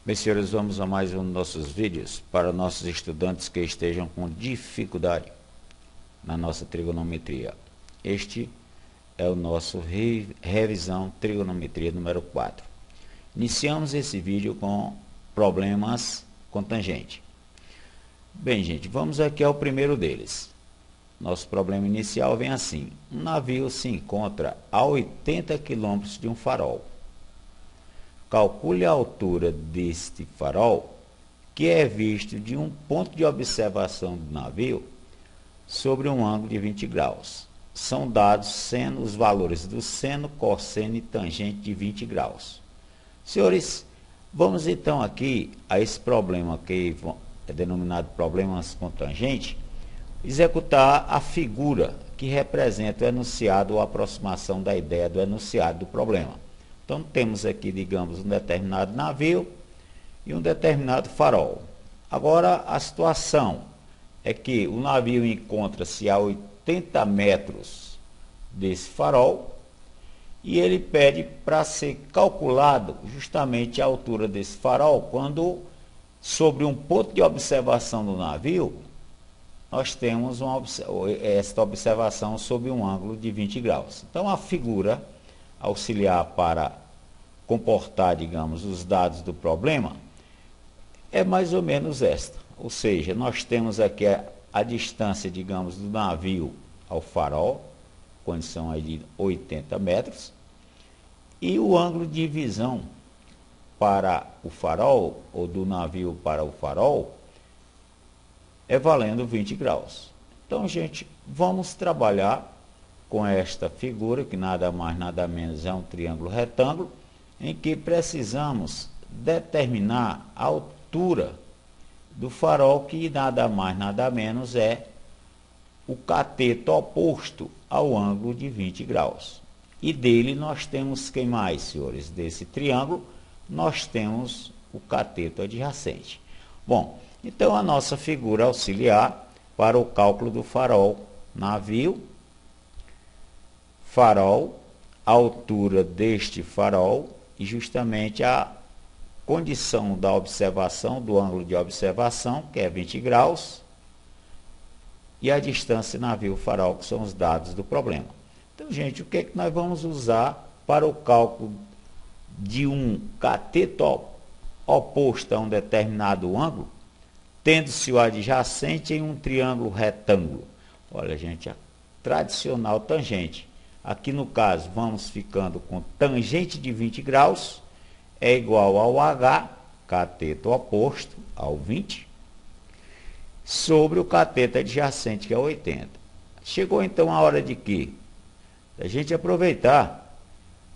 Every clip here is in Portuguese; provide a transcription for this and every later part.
Bem, senhores, vamos a mais um dos nossos vídeos para nossos estudantes que estejam com dificuldade na nossa trigonometria. Este é o nosso revisão trigonometria número 4. Iniciamos esse vídeo com problemas com tangente. Bem, gente, vamos aqui ao primeiro deles. Nosso problema inicial vem assim: um navio se encontra a 80 km de um farol. Calcule a altura deste farol, que é visto de um ponto de observação do navio sobre um ângulo de 20 graus. São dados sendo os valores do seno, cosseno e tangente de 20 graus. Senhores, vamos então aqui a esse problema que é denominado problemas com tangente, executar a figura que representa o enunciado ou a aproximação da ideia do enunciado do problema. Então, temos aqui, digamos, um determinado navio e um determinado farol. Agora, a situação é que o navio encontra-se a 80 metros desse farol e ele pede para ser calculado justamente a altura desse farol quando, sobre um ponto de observação do navio, nós temos esta observação sob um ângulo de 20 graus. Então, a figura auxiliar para comportar, digamos, os dados do problema é mais ou menos esta. Ou seja, nós temos aqui a distância, digamos, do navio ao farol, condição aí de 80 metros, e o ângulo de visão para o farol, ou do navio para o farol, é valendo 20 graus. Então, gente, vamos trabalhar com esta figura, que nada mais, nada menos é um triângulo retângulo, em que precisamos determinar a altura do farol, que nada mais, nada menos é o cateto oposto ao ângulo de 20 graus. E dele nós temos quem mais, senhores? Desse triângulo, nós temos o cateto adjacente. Bom, então a nossa figura auxiliar para o cálculo do farol: navio, farol, a altura deste farol e justamente a condição da observação, do ângulo de observação, que é 20 graus, e a distância navio-farol, que são os dados do problema. Então, gente, o que é que nós vamos usar para o cálculo de um cateto oposto a um determinado ângulo, tendo-se o adjacente em um triângulo retângulo? Olha, gente, a tradicional tangente. Aqui no caso, vamos ficando com tangente de 20 graus, é igual ao H, cateto oposto ao 20, sobre o cateto adjacente, que é 80. Chegou então a hora de quê? A gente aproveitar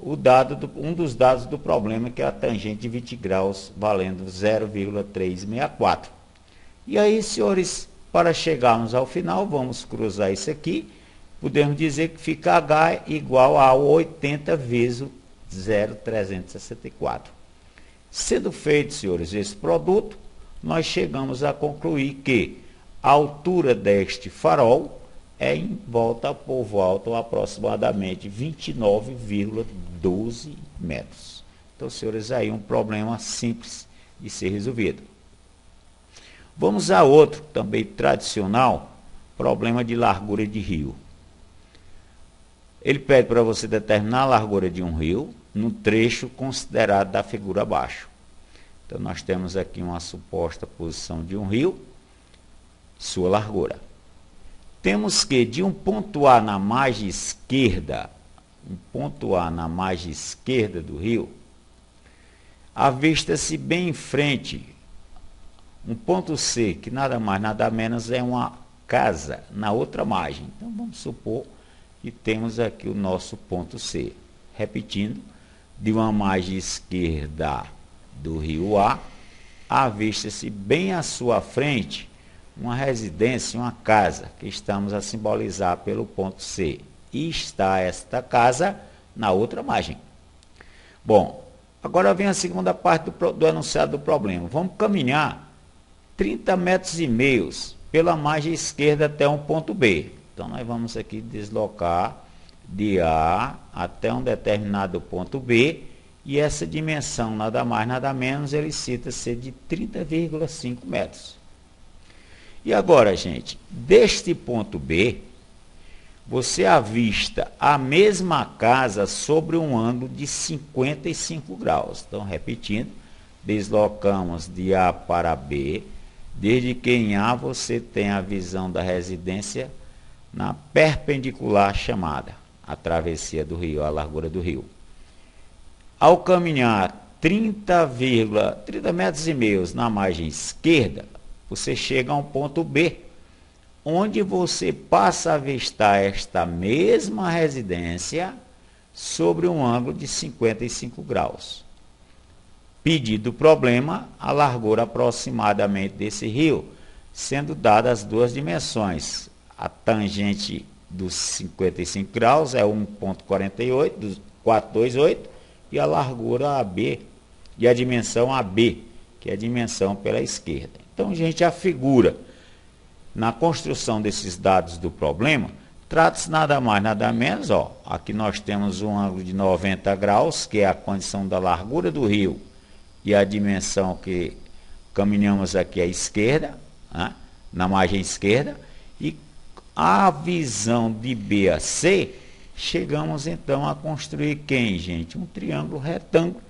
um dos dados do problema, que é a tangente de 20 graus, valendo 0,364. E aí, senhores, para chegarmos ao final, vamos cruzar isso aqui. Podemos dizer que fica H igual a 80 vezes 0,364. Sendo feito, senhores, esse produto, nós chegamos a concluir que a altura deste farol é em volta por volta, ou aproximadamente 29,12 metros. Então, senhores, aí um problema simples de ser resolvido. Vamos a outro, também tradicional, problema de largura de rio. Ele pede para você determinar a largura de um rio no trecho considerado da figura abaixo. Então, nós temos aqui uma suposta posição de um rio, sua largura. Temos que, de um ponto A na margem esquerda, do rio, avista-se bem em frente um ponto C, que nada mais, nada menos é uma casa na outra margem. Então, vamos supor que temos aqui o nosso ponto C. Repetindo, de uma margem esquerda do rio A, avista-se bem à sua frente uma residência, uma casa, que estamos a simbolizar pelo ponto C. E está esta casa na outra margem. Bom, agora vem a segunda parte do enunciado do problema. Vamos caminhar 30 metros e meio pela margem esquerda até um ponto B. Então, nós vamos aqui deslocar de A até um determinado ponto B E essa dimensão, nada mais, nada menos, ele cita ser de 30,5 metros. E agora, gente, deste ponto B, você avista a mesma casa sobre um ângulo de 55 graus. Então, repetindo, deslocamos de A para B, desde que em A você tem a visão da residência na perpendicular chamada, a travessia do rio, a largura do rio. Ao caminhar 30 metros e meio na margem esquerda, você chega a um ponto B, onde você passa a avistar esta mesma residência sobre um ângulo de 55 graus. Pedido o problema, a largura aproximadamente desse rio, sendo dadas as duas dimensões. A tangente dos 55 graus é 1,48, 428, e a largura AB, e a dimensão AB, que é a dimensão pela esquerda. Então, a gente afigura, na construção desses dados do problema, trata-se nada mais, nada menos, aqui nós temos um ângulo de 90 graus, que é a condição da largura do rio, e a dimensão que caminhamos aqui à esquerda, né, na margem esquerda, e a visão de B a C, chegamos então a construir quem, gente? Um triângulo retângulo,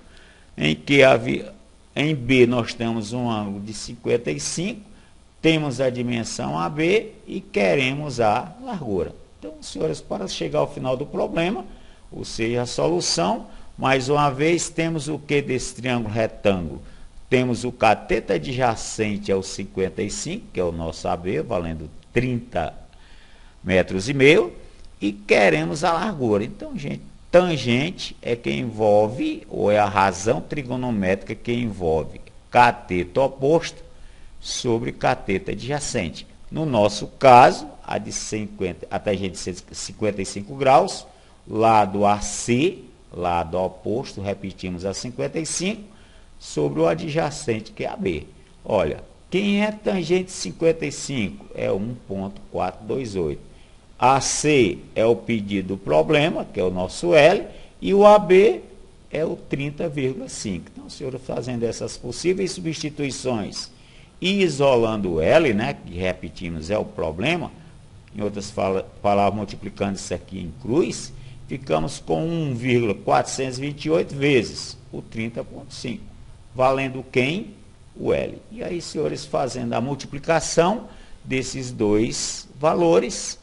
em que em B nós temos um ângulo de 55, temos a dimensão AB e queremos a largura. Então, senhores, para chegar ao final do problema, ou seja, a solução, mais uma vez, temos o que desse triângulo retângulo? Temos o cateto adjacente ao 55, que é o nosso AB, valendo 30 metros e meio, e queremos a largura. Então, gente, tangente é que envolve, ou é a razão trigonométrica que envolve cateto oposto sobre cateto adjacente. No nosso caso, a tangente de 55 graus, lado AC, lado oposto, repetimos a 55, sobre o adjacente, que é AB. Olha, quem é tangente de 55? É 1,428. AC é o pedido do problema, que é o nosso L, e o AB é o 30,5. Então, senhor, fazendo essas possíveis substituições e isolando o L, né, que repetimos é o problema, em outras palavras, multiplicando isso aqui em cruz, ficamos com 1,428 vezes o 30,5, valendo quem? O L. E aí, senhores, fazendo a multiplicação desses dois valores,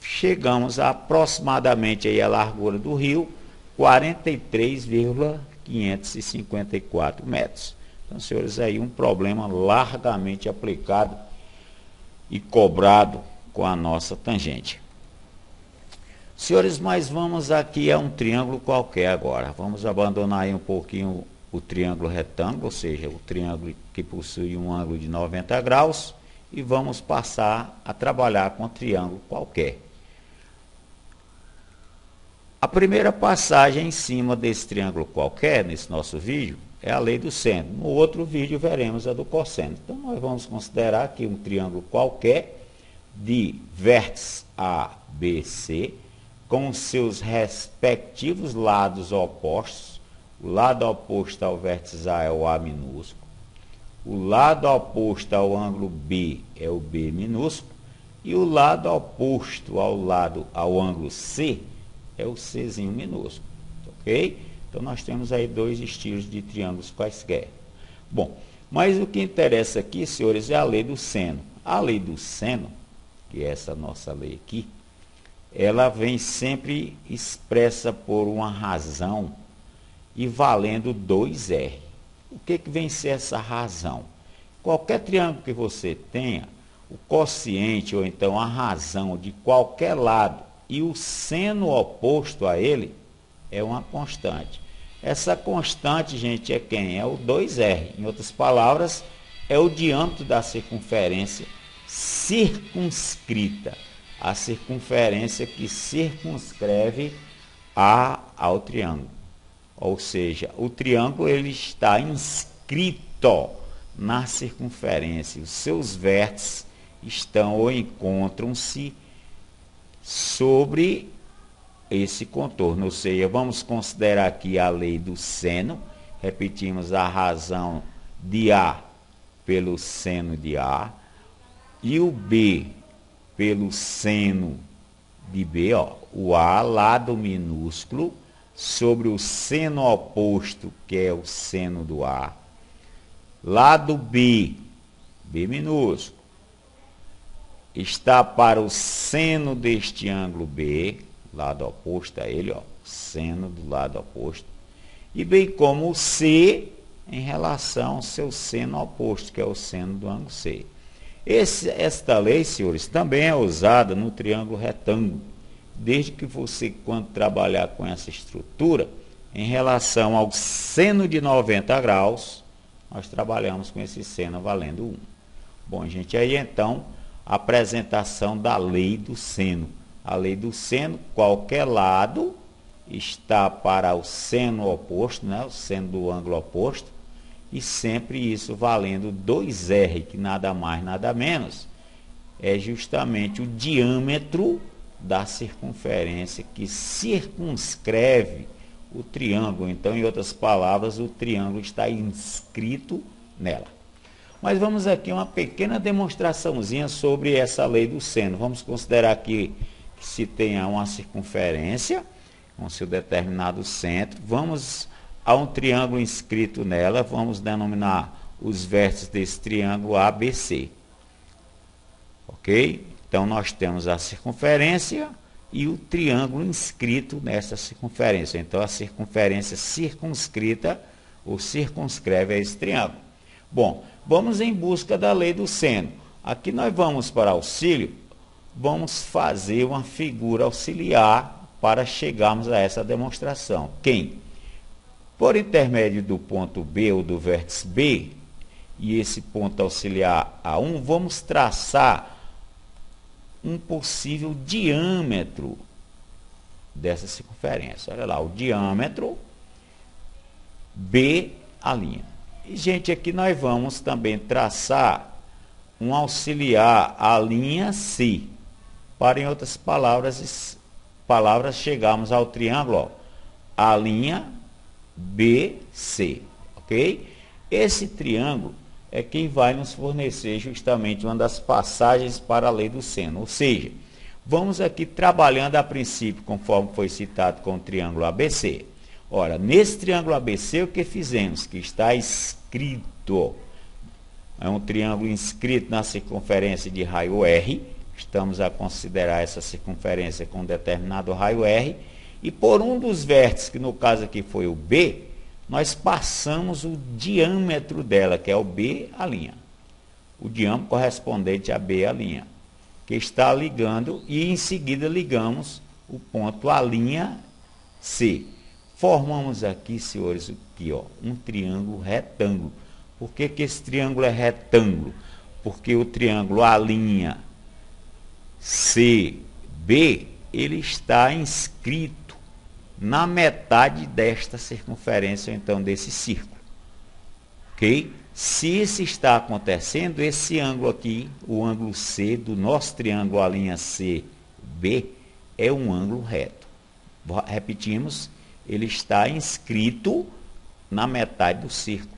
chegamos a aproximadamente aí a largura do rio, 43,554 metros. Então, senhores, aí um problema largamente aplicado e cobrado com a nossa tangente. Senhores, mas vamos aqui a um triângulo qualquer agora. Vamos abandonar aí um pouquinho o triângulo retângulo, ou seja, o triângulo que possui um ângulo de 90 graus, e vamos passar a trabalhar com um triângulo qualquer. A primeira passagem em cima desse triângulo qualquer, nesse nosso vídeo, é a lei do seno. No outro vídeo veremos a do cosseno. Então, nós vamos considerar aqui um triângulo qualquer de vértices A, B, C, com seus respectivos lados opostos. O lado oposto ao vértice A é o A minúsculo. O lado oposto ao ângulo B é o B minúsculo. E o lado oposto ao ângulo C é o Czinho minúsculo. Ok? Então, nós temos aí dois estilos de triângulos quaisquer. Bom, mas o que interessa aqui, senhores, é a lei do seno. A lei do seno, que é essa nossa lei aqui, ela vem sempre expressa por uma razão e valendo 2R. O que vem ser essa razão? Qualquer triângulo que você tenha, o quociente ou então a razão de qualquer lado e o seno oposto a ele é uma constante. Essa constante, gente, é quem? É o 2R. Em outras palavras, é o diâmetro da circunferência circunscrita. A circunferência que circunscreve ao triângulo. Ou seja, o triângulo ele está inscrito na circunferência. Os seus vértices estão ou encontram-se sobre esse contorno, ou seja, vamos considerar aqui a lei do seno, repetimos a razão de A pelo seno de A, e o B pelo seno de B, ó, o A, lado minúsculo, sobre o seno oposto, que é o seno do A, lado B, B minúsculo, está para o seno deste ângulo B, lado oposto a ele, ó, seno do lado oposto, e bem como o C em relação ao seu seno oposto, que é o seno do ângulo C. Esta lei, senhores, também é usada no triângulo retângulo, desde que você, quando trabalhar com essa estrutura, em relação ao seno de 90 graus, nós trabalhamos com esse seno valendo 1. Bom, gente, aí então, a apresentação da lei do seno. A lei do seno, qualquer lado está para o seno oposto, né, o seno do ângulo oposto, e sempre isso valendo 2R, que nada mais, nada menos, é justamente o diâmetro da circunferência que circunscreve o triângulo. Então, em outras palavras, o triângulo está inscrito nela. Mas vamos aqui uma pequena demonstraçãozinha sobre essa lei do seno. Vamos considerar aqui que se tenha uma circunferência com seu determinado centro, vamos a um triângulo inscrito nela, vamos denominar os vértices desse triângulo ABC. Ok? Então, nós temos a circunferência e o triângulo inscrito nessa circunferência. Então, a circunferência circunscrita ou circunscreve a esse triângulo. Bom, vamos em busca da lei do seno. Aqui nós vamos para auxílio, vamos fazer uma figura auxiliar para chegarmos a essa demonstração. Quem? Por intermédio do ponto B ou do vértice B, e esse ponto auxiliar A1, vamos traçar um possível diâmetro dessa circunferência. Olha lá, o diâmetro B, a linha. E, gente, aqui nós vamos também traçar um auxiliar à linha C, para, em outras palavras chegarmos ao triângulo, ó, a linha BC, ok? Esse triângulo é quem vai nos fornecer justamente uma das passagens para a lei do seno. Ou seja, vamos aqui trabalhando a princípio, conforme foi citado com o triângulo ABC. Ora, nesse triângulo ABC, o que fizemos? Que está escrito, é um triângulo inscrito na circunferência de raio R. Estamos a considerar essa circunferência com um determinado raio R. E por um dos vértices, que no caso aqui foi o B, nós passamos o diâmetro dela, que é o B, a linha. O diâmetro correspondente a B, a linha. Que está ligando, e em seguida ligamos o ponto A', C. Formamos aqui, senhores, aqui, ó, um triângulo retângulo. Por que que esse triângulo é retângulo? Porque o triângulo A', C, B, ele está inscrito na metade desta circunferência, então desse círculo. Ok? Se isso está acontecendo, esse ângulo aqui, o ângulo C do nosso triângulo A' C, B, é um ângulo reto. Repetimos, ele está inscrito na metade do círculo.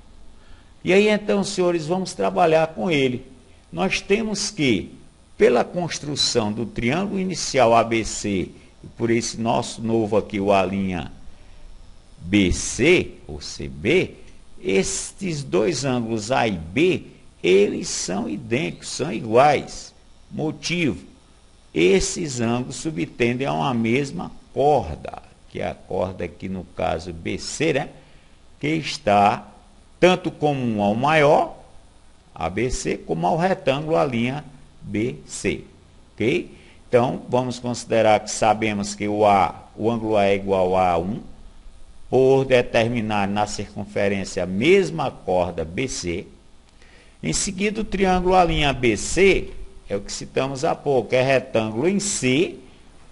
E aí então, senhores, vamos trabalhar com ele. Nós temos que, pela construção do triângulo inicial ABC, por esse nosso novo aqui, o A' BC, ou CB, estes dois ângulos A e B, eles são idênticos, são iguais. Motivo, esses ângulos subtendem a uma mesma corda, que é a corda aqui no caso BC, né? Que está tanto comum ao maior, ABC, como ao retângulo A' BC. Ok? Então, vamos considerar que sabemos que o ângulo A é igual a A1, por determinar na circunferência a mesma corda BC. Em seguida, o triângulo A'BC é o que citamos há pouco, é retângulo em C,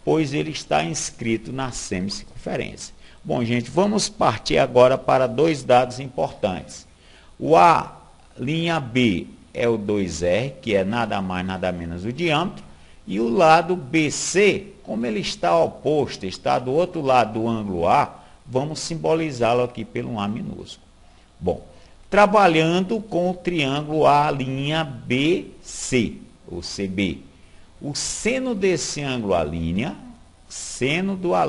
pois ele está inscrito na semicircunferência. Bom, gente, vamos partir agora para dois dados importantes. O A'B é o 2R, que é nada mais, nada menos o diâmetro, e o lado BC Como ele está oposto, está do outro lado do ângulo A, vamos simbolizá-lo aqui pelo A minúsculo. Bom, trabalhando com o triângulo A',BC, ou CB. O seno desse ângulo A', seno do A',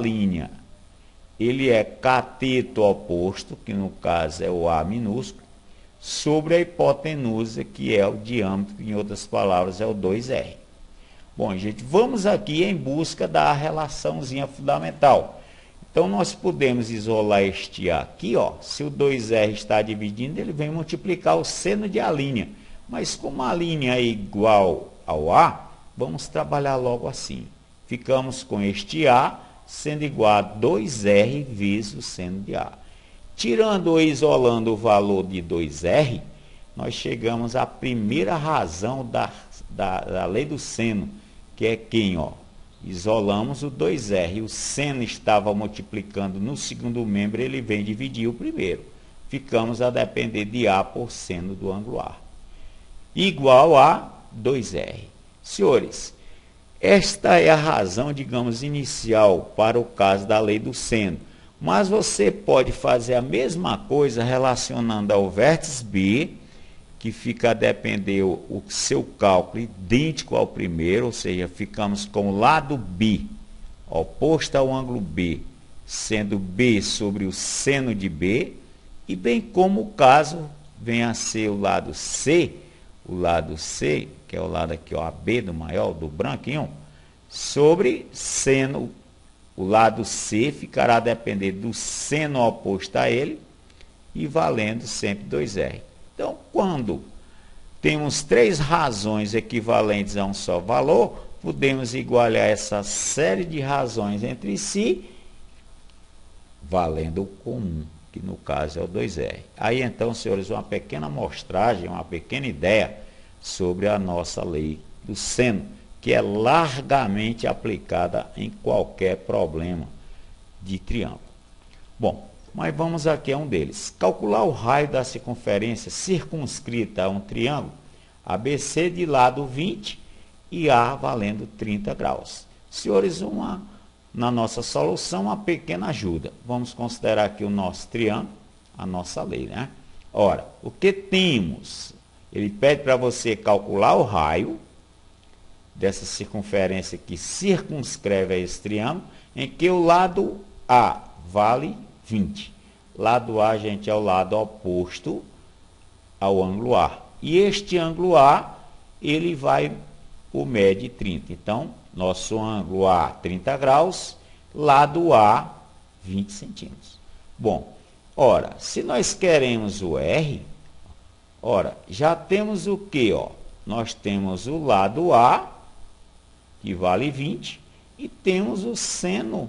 ele é cateto oposto, que no caso é o A minúsculo, sobre a hipotenusa, que é o diâmetro, que em outras palavras é o 2R. Bom, gente, vamos aqui em busca da relaçãozinha fundamental. Então, nós podemos isolar este A aqui, ó. Se o 2R está dividindo, ele vem multiplicar o seno de A'. Mas como a linha é igual ao A, vamos trabalhar logo assim. Ficamos com este A sendo igual a 2R vezes o seno de A. Tirando ou isolando o valor de 2R, nós chegamos à primeira razão da lei do seno, que é quem, ó? Isolamos o 2R, o seno estava multiplicando no segundo membro, ele vem dividir o primeiro. Ficamos a depender de A por seno do ângulo A. Igual a 2R. Senhores, esta é a razão, digamos, inicial para o caso da lei do seno. Mas você pode fazer a mesma coisa relacionando ao vértice B, que fica a depender o seu cálculo idêntico ao primeiro, ou seja, ficamos com o lado B, oposto ao ângulo B, sendo B sobre o seno de B, e bem como o caso venha a ser o lado C, que é o lado aqui, ó, AB do maior, do branquinho, sobre seno, o lado C ficará a depender do seno oposto a ele, e valendo sempre 2R. Então, quando temos três razões equivalentes a um só valor, podemos igualar essa série de razões entre si, valendo o comum, que no caso é o 2R. Aí então, senhores, uma pequena amostragem, uma pequena ideia sobre a nossa lei do seno, que é largamente aplicada em qualquer problema de triângulo. Bom, mas vamos aqui a um deles. Calcular o raio da circunferência circunscrita a um triângulo ABC de lado 20 e A valendo 30 graus. Senhores, na nossa solução, uma pequena ajuda. Vamos considerar aqui o nosso triângulo, a nossa lei, né? Ora, o que temos? Ele pede para você calcular o raio dessa circunferência que circunscreve a esse triângulo, em que o lado A vale 20. Lado A, gente, é o lado oposto ao ângulo A. E este ângulo A, ele vai, o mede 30. Então, nosso ângulo A, 30 graus, lado A, 20 centímetros. Bom, ora, se nós queremos o R, ora, já temos o quê, ó? Nós temos o lado A, que vale 20, e temos o seno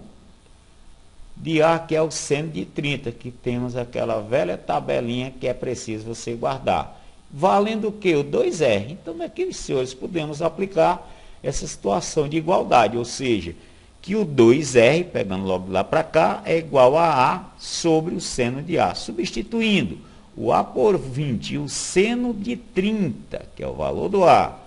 de A, que é o seno de 30, que temos aquela velha tabelinha que é preciso você guardar. Valendo o quê? O 2R. Então, aqui, senhores, podemos aplicar essa situação de igualdade, ou seja, que o 2R, pegando logo lá para cá, é igual a A sobre o seno de A. Substituindo o A por 20 e o seno de 30, que é o valor do A,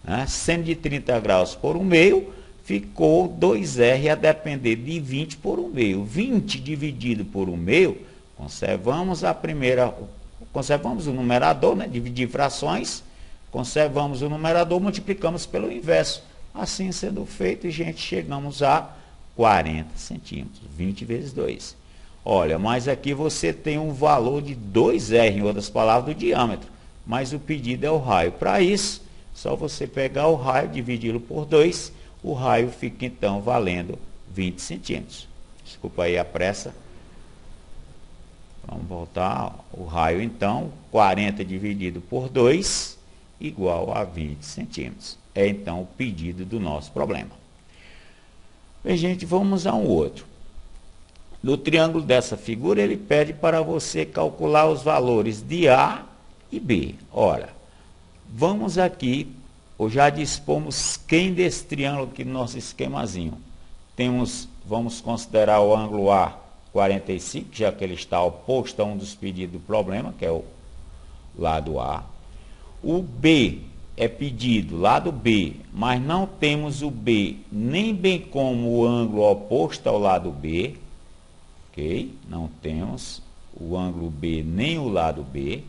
né? Seno de 30 graus por 1/2, ficou 2R a depender de 20 por 1/2. 20 dividido por 1/2, conservamos o numerador, né? Dividir frações, conservamos o numerador, multiplicamos pelo inverso. Assim sendo feito, gente, chegamos a 40 centímetros, 20 vezes 2. Olha, mas aqui você tem um valor de 2R, em outras palavras, do diâmetro. Mas o pedido é o raio. Para isso, só você pegar o raio, dividi-lo por 2, o raio fica então valendo 20 centímetros. Desculpa aí a pressa. Vamos voltar. O raio então, 40 dividido por 2, igual a 20 centímetros. É então o pedido do nosso problema. Bem, gente, vamos a um outro. No triângulo dessa figura, ele pede para você calcular os valores de A e B. Ora, vamos aqui, ou já dispomos quem desse triângulo aqui no nosso esquemazinho. Vamos considerar o ângulo A 45, já que ele está oposto a um dos pedidos do problema, que é o lado A. O B é pedido lado B, mas não temos o B nem bem como o ângulo oposto ao lado B, ok? Não temos o ângulo B nem o lado B.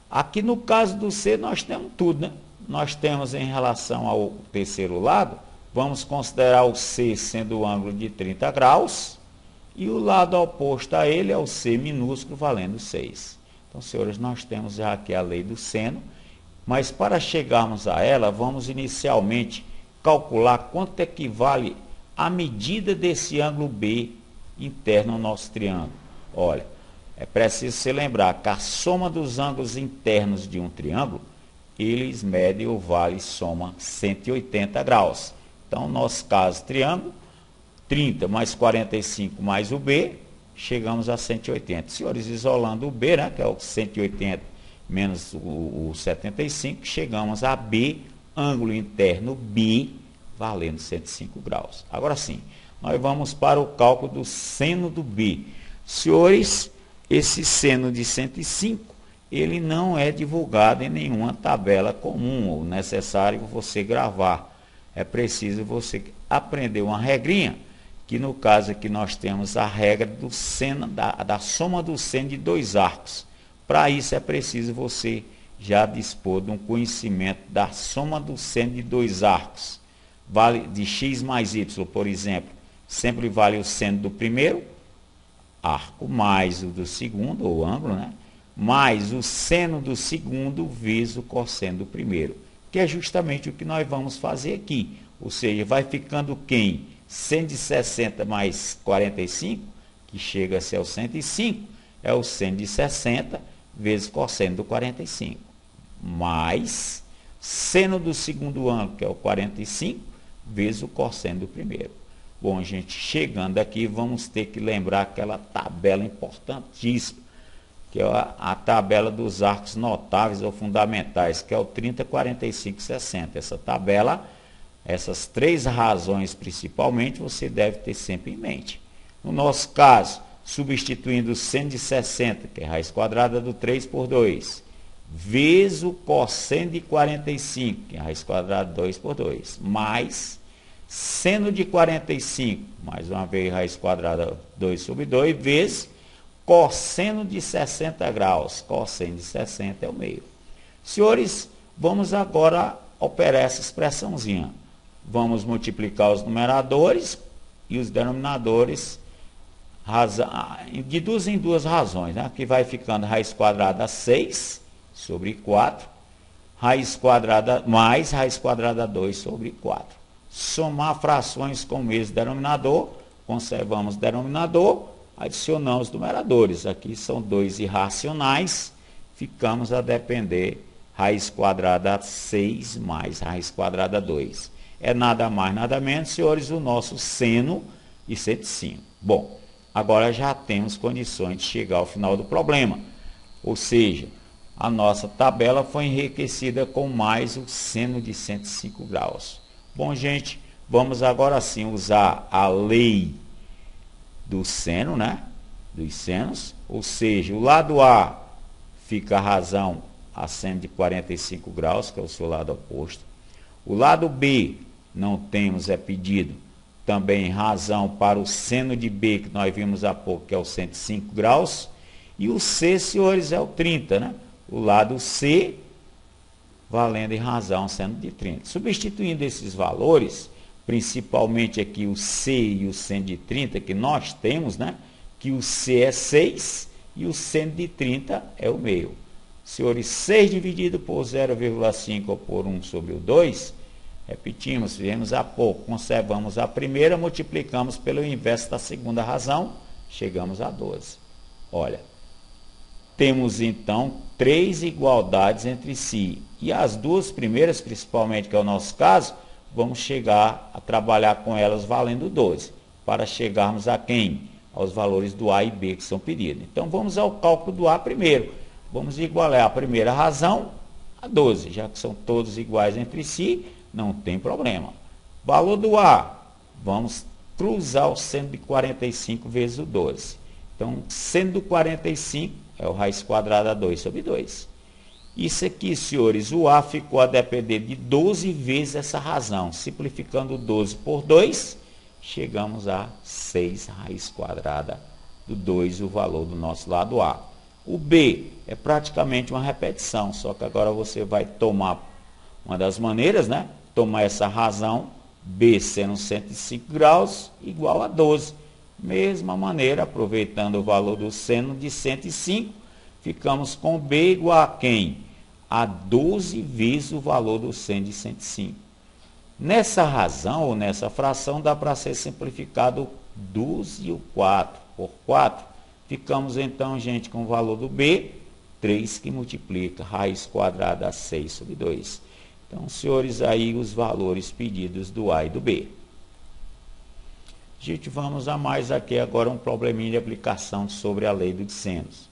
Aqui no caso do C nós temos tudo, né? Nós temos em relação ao terceiro lado, vamos considerar o C sendo o ângulo de 30 graus e o lado oposto a ele é o C minúsculo valendo 6. Então, senhores, nós temos já aqui a lei do seno, mas para chegarmos a ela, vamos inicialmente calcular quanto equivale a medida desse ângulo B interno ao nosso triângulo. Olha, é preciso se lembrar que a soma dos ângulos internos de um triângulo, eles medem ou vale soma 180 graus. Então, no nosso caso, triângulo, 30 mais 45 mais o B, chegamos a 180. Senhores, isolando o B, né, que é o 180 menos o 75, chegamos a B, ângulo interno B, valendo 105 graus. Agora sim, nós vamos para o cálculo do seno do B. Senhores, esse seno de 105, ele não é divulgado em nenhuma tabela comum, ou necessário você gravar. É preciso você aprender uma regrinha, que no caso aqui nós temos a regra do seno, da soma do seno de dois arcos. Para isso é preciso você já dispor de um conhecimento da soma do seno de dois arcos. Vale de x mais y, por exemplo, sempre vale o seno do primeiro arco mais o do segundo, ou ângulo, né? Mais o seno do segundo vezes o cosseno do primeiro, que é justamente o que nós vamos fazer aqui. Ou seja, vai ficando quem? Seno de 60 mais 45, que chega a ser o 105, é o seno de 60 vezes cosseno do 45, mais seno do segundo ângulo, que é o 45, vezes o cosseno do primeiro. Bom, gente, chegando aqui, vamos ter que lembrar aquela tabela importantíssima, que é a tabela dos arcos notáveis ou fundamentais, que é o 30, 45, 60. Essa tabela, essas três razões principalmente, você deve ter sempre em mente. No nosso caso, substituindo o seno de 60, que é raiz quadrada do 3 por 2, vezes o cosseno de 45, que é raiz quadrada de 2 por 2, mais seno de 45, mais uma vez raiz quadrada 2 sobre 2, vezes cosseno de 60 graus. Cosseno de 60 é o meio. Senhores, vamos agora operar essa expressãozinha. Vamos multiplicar os numeradores e os denominadores de duas em duas razões, né? Aqui vai ficando raiz quadrada 6 sobre 4, raiz quadrada mais raiz quadrada 2 sobre 4. Somar frações com o mesmo denominador, conservamos o denominador, adicionamos os numeradores. Aqui são dois irracionais, ficamos a depender raiz quadrada 6 mais raiz quadrada 2. É nada mais, nada menos, senhores, o nosso seno de 105. Bom, agora já temos condições de chegar ao final do problema. Ou seja, a nossa tabela foi enriquecida com mais o seno de 105 graus. Bom, gente, vamos agora sim usar a lei do seno, né? Dos senos. Ou seja, o lado A fica a razão a seno de 45 graus, que é o seu lado oposto. O lado B, não temos, é pedido também razão para o seno de B, que nós vimos há pouco, que é o 105 graus. E o C, senhores, é o 30, né? O lado C, valendo em razão seno de 30. Substituindo esses valores, principalmente aqui o C e o seno de 30, que nós temos, né? Que o C é 6 e o seno de 30 é o meio. Senhores, 6 dividido por 0,5 ou por 1 sobre o 2, repetimos, fizemos há pouco, conservamos a primeira, multiplicamos pelo inverso da segunda razão, chegamos a 12. Olha, temos então 3 igualdades entre si. E as duas primeiras, principalmente, que é o nosso caso, vamos chegar a trabalhar com elas valendo 12, para chegarmos a quem? Aos valores do A e B que são pedidos. Então, vamos ao cálculo do A primeiro. Vamos igualar a primeira razão a 12, já que são todos iguais entre si, não tem problema. Valor do A, vamos cruzar o seno de 45 vezes o 12. Então, seno do 45 é o raiz quadrada 2 sobre 2. Isso aqui, senhores, o A ficou a depender de 12 vezes essa razão. Simplificando 12 por 2, chegamos a 6 raiz quadrada do 2, o valor do nosso lado A. O B é praticamente uma repetição, só que agora você vai tomar uma das maneiras, né? Tomar essa razão, B sendo 105 graus, igual a 12. Mesma maneira, aproveitando o valor do seno de 105, ficamos com B igual a quem? A 12 vezes o valor do seno de 105. Nessa razão, ou nessa fração, dá para ser simplificado 12 e o 4 por 4. Ficamos então, gente, com o valor do B, 3 que multiplica raiz quadrada a 6 sobre 2. Então, senhores, aí os valores pedidos do A e do B. Gente, vamos a mais aqui agora um probleminha de aplicação sobre a lei dos senos.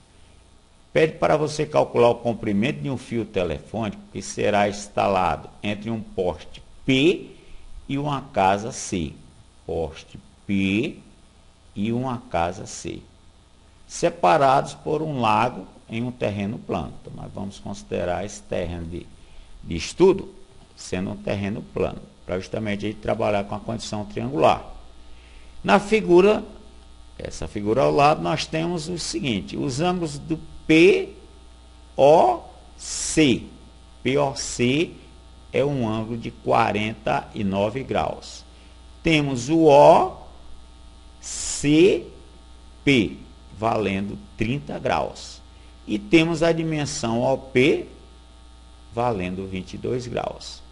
Pede para você calcular o comprimento de um fio telefônico que será instalado entre um poste P e uma casa C. Poste P e uma casa C. Separados por um lago em um terreno plano. Então, nós vamos considerar esse terreno de estudo sendo um terreno plano, para justamente a gente trabalhar com a condição triangular. Na figura, essa figura ao lado, nós temos o seguinte, os ângulos do POC. POC é um ângulo de 49 graus. Temos o OCP, valendo 30 graus. E temos a dimensão OP, valendo 22 graus.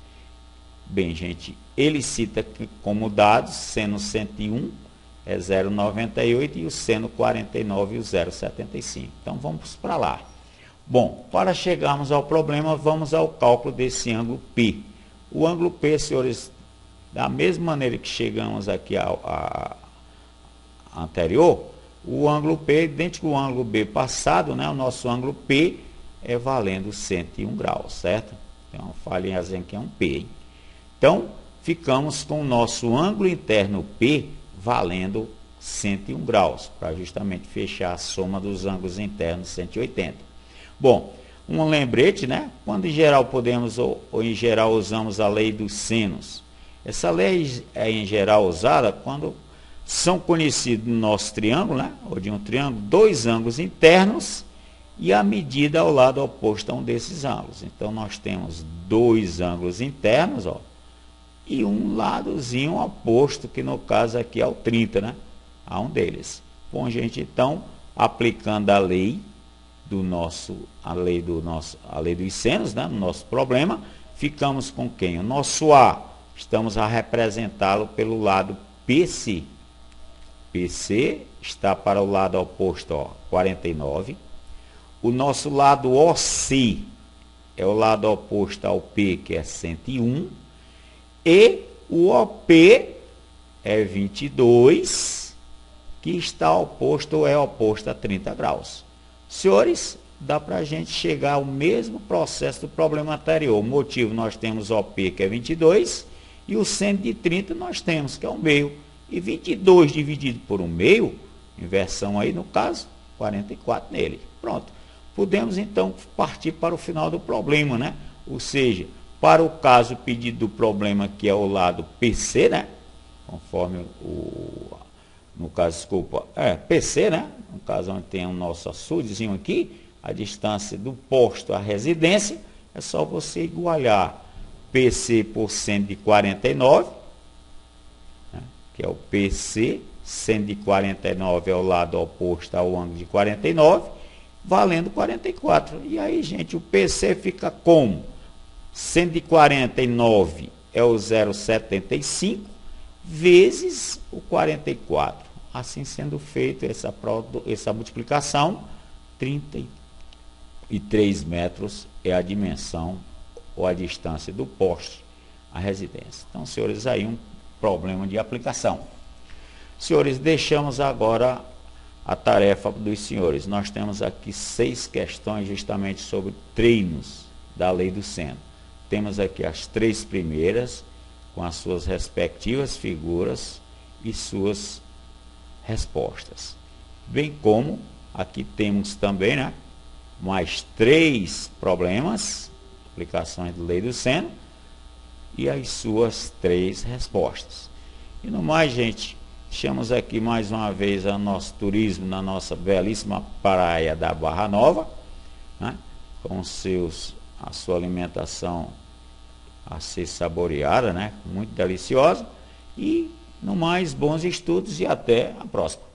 Bem, gente, ele cita como dados, seno 101 é 0,98 e o seno 49 o 0,75. Então, vamos para lá. Bom, para chegarmos ao problema, vamos ao cálculo desse ângulo P. O ângulo P, senhores, da mesma maneira que chegamos aqui a anterior, o ângulo P, idêntico ao ângulo B passado, né? O nosso ângulo P é valendo 101 graus, certo? Tem uma falhazinha aqui, é um P, hein? Então, ficamos com o nosso ângulo interno P valendo 101 graus, para justamente fechar a soma dos ângulos internos 180. Bom, um lembrete, né? Quando em geral podemos, ou em geral usamos a lei dos senos. Essa lei é em geral usada quando são conhecidos no nosso triângulo, né? Ou de um triângulo, dois ângulos internos e a medida ao lado oposto a um desses ângulos. Então, nós temos dois ângulos internos, ó, e um ladozinho oposto, que no caso aqui é o 30, né? A um deles. Bom, gente, então, aplicando a lei a lei dos senos, né? No nosso problema, ficamos com quem? O nosso A, estamos a representá-lo pelo lado PC. PC está para o lado oposto, ó, 49. O nosso lado OC é o lado oposto ao P, que é 101. E o OP é 22, que está oposto ou é oposto a 30 graus. Senhores, dá para a gente chegar ao mesmo processo do problema anterior. O motivo, nós temos OP, que é 22, e o seno de 30 nós temos, que é o meio. E 22 dividido por 1 meio, inversão aí no caso, 44 nele. Pronto. Podemos então partir para o final do problema, né? Ou seja, para o caso pedido do problema, que é o lado PC, né? Conforme no caso, desculpa, PC, né? No caso onde tem o nosso açudezinho aqui, a distância do posto à residência, é só você igualar PC por seno de 49, né? Que é o PC, seno de 49 é o lado oposto ao ângulo de 49, valendo 44. E aí, gente, o PC fica como? 149 é o 0,75 vezes o 44. Assim sendo feito essa multiplicação, 33 metros é a dimensão ou a distância do poste à residência. Então, senhores, aí um problema de aplicação. Senhores, deixamos agora a tarefa dos senhores. Nós temos aqui 6 questões justamente sobre treinos da lei do seno. Temos aqui as 3 primeiras, com as suas respectivas figuras e suas respostas. Bem como aqui temos também, né, mais 3 problemas, aplicações da lei do seno, e as suas 3 respostas. E no mais, gente, deixamos aqui mais uma vez o nosso turismo na nossa belíssima praia da Barra Nova, né? Com a sua alimentação a ser saboreada, né? Muito deliciosa. E no mais, bons estudos e até a próxima.